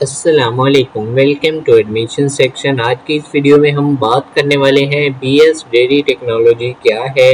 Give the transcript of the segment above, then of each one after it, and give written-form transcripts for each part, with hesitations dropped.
अस्सलामुअलैकुम, welcome to admission section. आज की इस वीडियो में हम बात करने वाले हैं बीएस डेयरी टेक्नोलॉजी क्या है।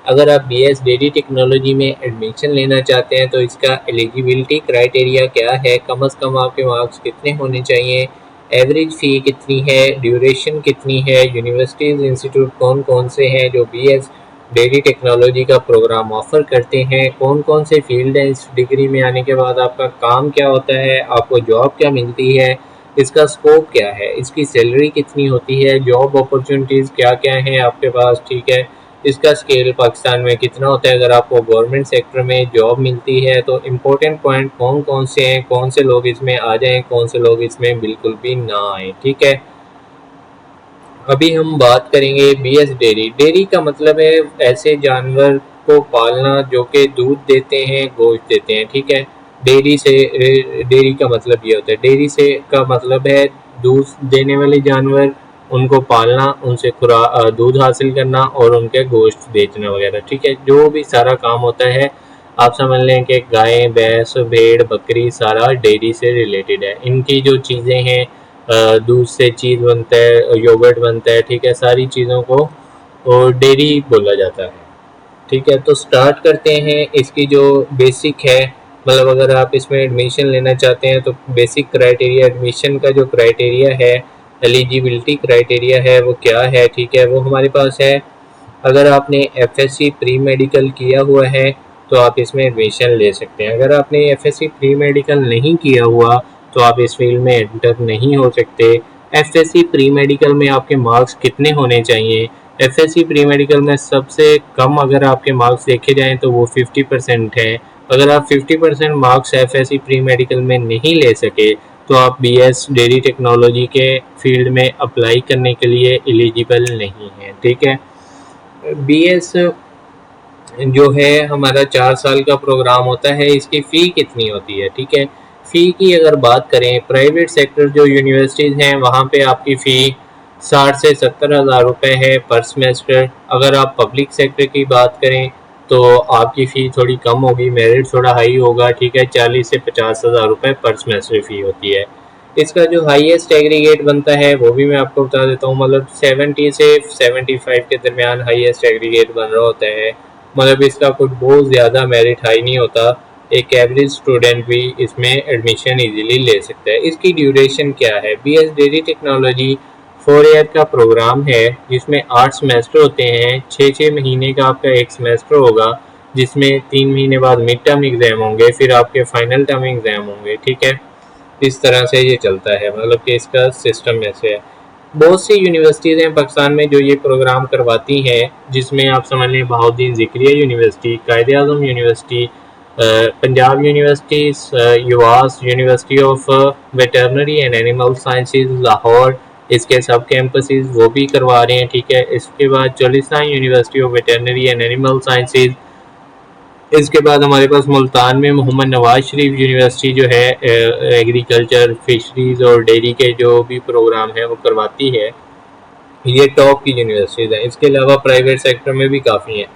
अगर आप बीएस डेयरी टेक्नोलॉजी में एडमिशन लेना चाहते हैं तो इसका एलिजिबिलिटी क्राइटेरिया क्या है, कम से कम आपके मार्क्स कितने होने चाहिए, एवरेज फ़ी कितनी है, ड्यूरेशन कितनी है, यूनिवर्सिटीज़ इंस्टीट्यूट कौन कौन से हैं जो बीएस डेयरी टेक्नोलॉजी का प्रोग्राम ऑफ़र करते हैं, कौन कौन से फील्ड हैं, इस डिग्री में आने के बाद आपका काम क्या होता है, आपको जॉब क्या मिलती है, इसका स्कोप क्या है, इसकी सैलरी कितनी होती है, जॉब अपॉर्चुनिटीज़ क्या क्या हैं आपके पास, ठीक है। इसका स्केल पाकिस्तान में कितना होता है अगर आपको गवर्नमेंट सेक्टर में जॉब मिलती है, तो इम्पोर्टेंट पॉइंट कौन कौन से हैं, कौन से लोग इसमें आ जाएँ, कौन से लोग इसमें बिल्कुल भी ना आएँ, ठीक है। अभी हम बात करेंगे बीएस डेयरी। डेयरी का मतलब है ऐसे जानवर को पालना जो कि दूध देते हैं, गोश्त देते हैं, ठीक है। डेयरी से डेयरी का मतलब ये होता है, डेयरी से का मतलब है दूध देने वाले जानवर, उनको पालना, उनसे दूध हासिल करना और उनके गोश्त बेचना वगैरह, ठीक है। जो भी सारा काम होता है आप समझ लें कि गाय, भैंस, भेड़, बकरी सारा डेयरी से रिलेटेड है। इनकी जो चीज़ें हैं, दूध से चीज़ बनता है, योगर्ट बनता है, ठीक है। सारी चीज़ों को और डेयरी बोला जाता है, ठीक है। तो स्टार्ट करते हैं। इसकी जो बेसिक है, मतलब अगर आप इसमें एडमिशन लेना चाहते हैं तो बेसिक क्राइटेरिया, एडमिशन का जो क्राइटेरिया है, एलिजिबिलिटी क्राइटेरिया है, वो क्या है, ठीक है, वो हमारे पास है। अगर आपने एफएससी प्री मेडिकल किया हुआ है तो आप इसमें एडमिशन ले सकते हैं। अगर आपने एफएससी प्री मेडिकल नहीं किया हुआ तो आप इस फील्ड में एंटर नहीं हो सकते। एफएससी प्री मेडिकल में आपके मार्क्स कितने होने चाहिए? एफएससी प्री मेडिकल में सबसे कम अगर आपके मार्क्स देखे जाएँ तो वो 50% है। अगर आप 50% मार्क्स एफएससी प्री मेडिकल में नहीं ले सके तो आप बीएस डेयरी टेक्नोलॉजी के फील्ड में अप्लाई करने के लिए एलिजिबल नहीं हैं, ठीक है। बीएस जो है हमारा 4 साल का प्रोग्राम होता है। इसकी फ़ी कितनी होती है, ठीक है। फ़ी की अगर बात करें, प्राइवेट सेक्टर जो यूनिवर्सिटीज़ हैं वहाँ पे आपकी फ़ी 60 से 70 हज़ार रुपये है पर सेमेस्टर। अगर आप पब्लिक सेक्टर की बात करें तो आपकी फ़ी थोड़ी कम होगी, मेरिट थोड़ा हाई होगा, ठीक है। 40 से 50 हज़ार रुपये पर सेमेस्टर फ़ी होती है। इसका जो हाईएस्ट एग्रीगेट बनता है वो भी मैं आपको बता देता हूँ, मतलब 70 से 75 के दरमियान हाईएस्ट एग्रीगेट बन रहा होता है। मतलब इसका कुछ बहुत ज़्यादा मेरिट हाई नहीं होता, एक एवरेज स्टूडेंट भी इसमें एडमिशन इजीली ले सकता है। इसकी ड्यूरेशन क्या है? बीएस डेयरी टेक्नोलॉजी 4 ईयर का प्रोग्राम है जिसमें 8 सेमेस्टर होते हैं। 6 महीने का आपका एक सेमेस्टर होगा जिसमें 3 महीने बाद मिड टर्म एग्ज़ाम होंगे, फिर आपके फाइनल टर्म एग्ज़ाम होंगे, ठीक है। इस तरह से ये चलता है, मतलब कि इसका सिस्टम ऐसे है। बहुत सी यूनिवर्सिटीज़ हैं पाकिस्तान में जो ये प्रोग्राम करवाती हैं, जिसमें आप समझ लें Bahauddin Zakariya university, Quaid Azam university, Punjab university, UVAS university of veterinary and animal sciences Lahore, इसके सब कैंपसेस वो भी करवा रहे हैं, ठीक है। इसके बाद Cholistan university of veterinary and animal sciences, इसके बाद हमारे पास मुल्तान में मोहम्मद नवाज शरीफ यूनिवर्सिटी जो है एग्रीकल्चर, फिशरीज़ और डेयरी के जो भी प्रोग्राम है वो करवाती है। ये टॉप की यूनिवर्सिटीज़ हैं। इसके अलावा प्राइवेट सेक्टर में भी काफ़ी हैं।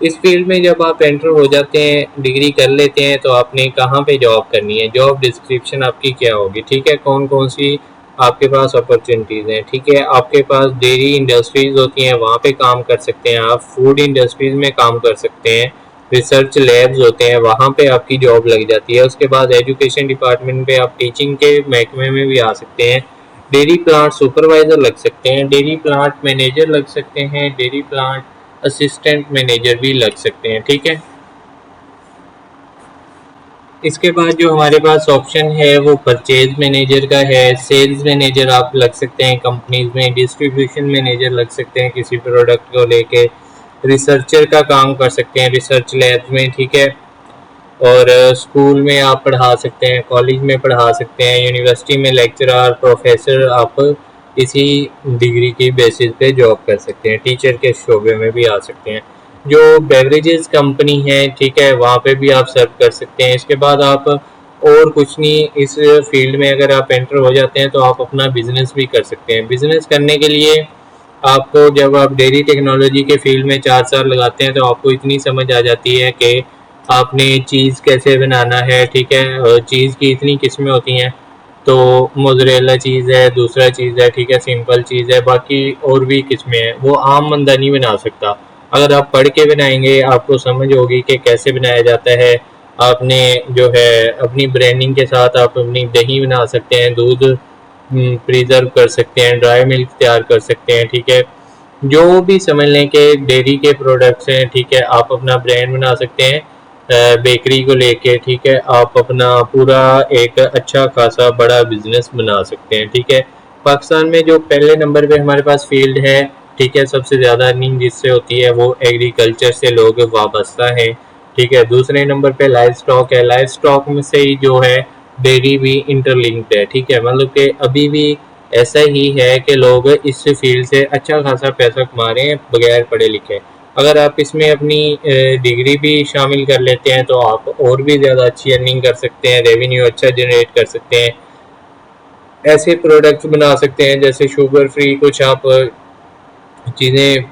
इस फील्ड में जब आप एंटर हो जाते हैं, डिग्री कर लेते हैं, तो आपने कहाँ पे जॉब करनी है, जॉब डिस्क्रिप्शन आपकी क्या होगी, ठीक है। कौन कौन सी आपके पास अपॉर्चुनिटीज़ हैं, ठीक है। आपके पास डेयरी इंडस्ट्रीज़ होती हैं, वहाँ पे काम कर सकते हैं आप। फूड इंडस्ट्रीज़ में काम कर सकते हैं। रिसर्च लैब्स होते हैं, वहाँ पे आपकी जॉब लग जाती है। उसके बाद एजुकेशन डिपार्टमेंट पे आप टीचिंग के महकमे में भी आ सकते हैं। डेयरी प्लांट सुपरवाइज़र लग सकते हैं, डेयरी प्लांट मैनेजर लग सकते हैं, डेयरी प्लांट असिस्टेंट मैनेजर भी लग सकते हैं, ठीक है। इसके बाद जो हमारे पास ऑप्शन है वो परचेज मैनेजर का है। सेल्स मैनेजर आप लग सकते हैं कंपनीज में, डिस्ट्रीब्यूशन मैनेजर लग सकते हैं किसी प्रोडक्ट को लेके, रिसर्चर का काम कर सकते हैं रिसर्च लैब्स में, ठीक है। और स्कूल में आप पढ़ा सकते हैं, कॉलेज में पढ़ा सकते हैं, यूनिवर्सिटी में लेक्चरर, प्रोफेसर आप इसी डिग्री की बेसिस पे जॉब कर सकते हैं। टीचर के शोबे में भी आ सकते हैं। जो बेवरेजेस कंपनी है, ठीक है, वहाँ पे भी आप सर्व कर सकते हैं। इसके बाद आप और कुछ नहीं, इस फील्ड में अगर आप एंटर हो जाते हैं तो आप अपना बिजनेस भी कर सकते हैं। बिजनेस करने के लिए आपको, जब आप डेयरी टेक्नोलॉजी के फील्ड में 4 साल लगाते हैं तो आपको इतनी समझ आ जाती है कि आपने चीज़ कैसे बनाना है, ठीक है। चीज़ की इतनी किस्में होती हैं, तो मोज़रेला चीज़ है, दूसरा चीज़ है, ठीक है, सिंपल चीज़ है, बाकी और भी किस्में हैं, वो आम बंदा नहीं बना सकता। अगर आप पढ़ के बनाएंगे आपको समझ होगी कि कैसे बनाया जाता है। आपने जो है अपनी ब्रांडिंग के साथ आप अपनी दही बना सकते हैं, दूध प्रिजर्व कर सकते हैं, ड्राई मिल्क तैयार कर सकते हैं, ठीक है। जो भी समझ लें कि डेयरी के प्रोडक्ट्स हैं, ठीक है, आप अपना ब्रांड बना सकते हैं बेकरी को लेके, ठीक है, आप अपना पूरा एक अच्छा खासा बड़ा बिजनेस बना सकते हैं, ठीक है। पाकिस्तान में जो पहले नंबर पे हमारे पास फील्ड है, ठीक है, सबसे ज़्यादा अर्निंग जिससे होती है वो एग्रीकल्चर से लोग वाबस्ता हैं, ठीक है। दूसरे नंबर पे लाइव स्टॉक है, लाइव स्टॉक में से ही जो है डेयरी भी इंटरलिंक्ड है, ठीक है। मतलब कि अभी भी ऐसा ही है कि लोग इस फील्ड से अच्छा खासा पैसा कमा रहे हैं बगैर पढ़े लिखे। अगर आप इसमें अपनी डिग्री भी शामिल कर लेते हैं तो आप और भी ज़्यादा अच्छी अर्निंग कर सकते हैं, रेवेन्यू अच्छा जनरेट कर सकते हैं। ऐसे प्रोडक्ट्स बना सकते हैं जैसे शुगर फ्री कुछ आप चीज़ें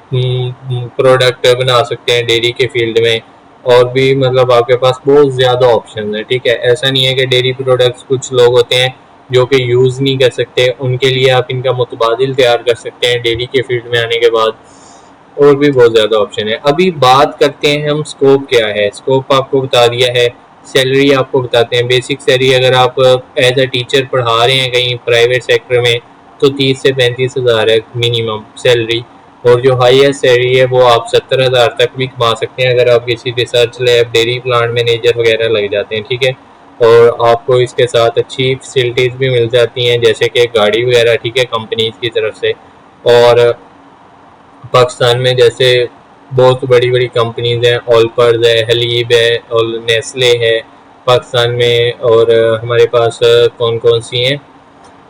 प्रोडक्ट बना सकते हैं डेयरी के फील्ड में। और भी मतलब आपके पास बहुत ज़्यादा ऑप्शन है, ठीक है। ऐसा नहीं है कि डेयरी प्रोडक्ट्स कुछ लोग होते हैं जो कि यूज़ नहीं कर सकते, उनके लिए आप इनका मुतबादिल तैयार कर सकते हैं डेयरी के फील्ड में आने के बाद। और भी बहुत ज़्यादा ऑप्शन है। अभी बात करते हैं हम स्कोप क्या है। स्कोप आपको बता दिया है, सैलरी आपको बताते हैं। बेसिक सैलरी अगर आप एज अ टीचर पढ़ा रहे हैं कहीं प्राइवेट सेक्टर में तो 30 से 35 हज़ार है मिनिमम सैलरी। और जो हाईएस्ट सैलरी है वो आप 70 हज़ार तक भी कमा सकते हैं अगर आप किसी research lab dairy plant manager वगैरह लग जाते हैं, ठीक है। और आपको इसके साथ अच्छी फैसिलिटीज़ भी मिल जाती हैं जैसे कि गाड़ी वगैरह, ठीक है, कंपनीज की तरफ से। और पाकिस्तान में जैसे बहुत बड़ी बड़ी कंपनीज हैं, ऑलपर्स है, हलीब है और नेस्ले है पाकिस्तान में। और हमारे पास कौन कौन सी हैं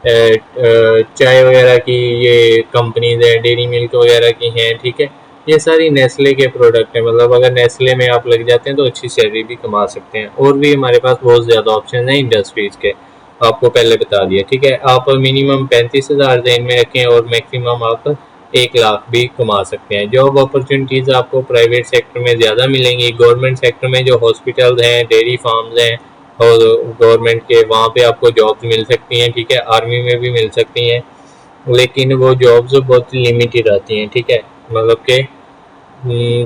चाय वगैरह की ये कंपनीज हैं, डेयरी मिल्क वगैरह की हैं, ठीक है। ये सारी नेस्ले के प्रोडक्ट हैं। मतलब अगर नेस्ले में आप लग जाते हैं तो अच्छी सैलरी भी कमा सकते हैं। और भी हमारे पास बहुत ज़्यादा ऑप्शन हैं इंडस्ट्रीज़ के, आपको पहले बता दिया, ठीक है। आप मिनिमम 35 हज़ार ज़हन में रखें और मैक्सिमम आप 1 लाख भी कमा सकते हैं। जॉब अपॉर्चुनिटीज़ आपको प्राइवेट सेक्टर में ज़्यादा मिलेंगी। गवर्नमेंट सेक्टर में जो हॉस्पिटल्स हैं, डेयरी फार्म्स हैं और गवर्नमेंट के, वहाँ पे आपको जॉब्स मिल सकती हैं, ठीक है। आर्मी में भी मिल सकती हैं लेकिन वो जॉब्स बहुत लिमिटेड आती हैं, ठीक है। मतलब कि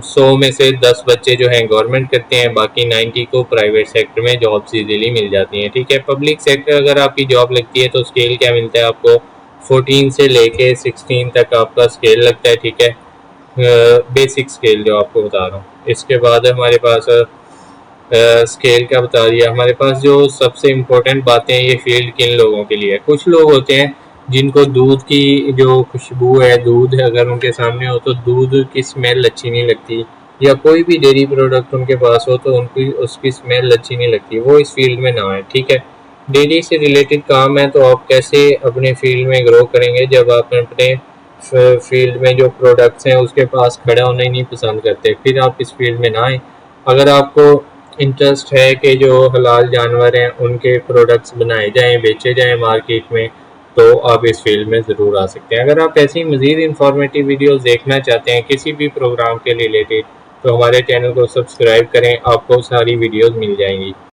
100 में से 10 बच्चे जो हैं गवर्नमेंट करते हैं, बाकी 90 को प्राइवेट सेक्टर में जॉब्स इजीली मिल जाती हैं, ठीक है। पब्लिक सेक्टर अगर आपकी जॉब लगती है तो स्केल क्या मिलता है आपको, 14 से लेके 16 तक आपका स्केल लगता है, ठीक है। बेसिक स्केल जो आपको बता रहा हूँ। इसके बाद हमारे पास स्केल का बता दिया। हमारे पास जो सबसे इम्पोर्टेंट बातें हैं ये फील्ड किन लोगों के लिए है। कुछ लोग होते हैं जिनको दूध की जो खुशबू है, दूध है अगर उनके सामने हो तो दूध की स्मेल अच्छी नहीं लगती, या कोई भी डेयरी प्रोडक्ट उनके पास हो तो उनकी उसकी स्मेल अच्छी नहीं लगती, वो इस फील्ड में ना है, ठीक है। डेयरी से रिलेटेड काम है तो आप कैसे अपने फील्ड में ग्रो करेंगे जब आप अपने फील्ड में जो प्रोडक्ट्स हैं उसके पास खड़ा होना ही नहीं पसंद करते, फिर आप इस फील्ड में ना आए। अगर आपको इंटरेस्ट है कि जो हलाल जानवर हैं उनके प्रोडक्ट्स बनाए जाएं, बेचे जाएं मार्केट में, तो आप इस फील्ड में ज़रूर आ सकते हैं। अगर आप ऐसी मज़ीद इंफॉर्मेटिव वीडियोस देखना चाहते हैं किसी भी प्रोग्राम के रिलेटेड तो हमारे चैनल को सब्सक्राइब करें, आपको सारी वीडियोस मिल जाएंगी।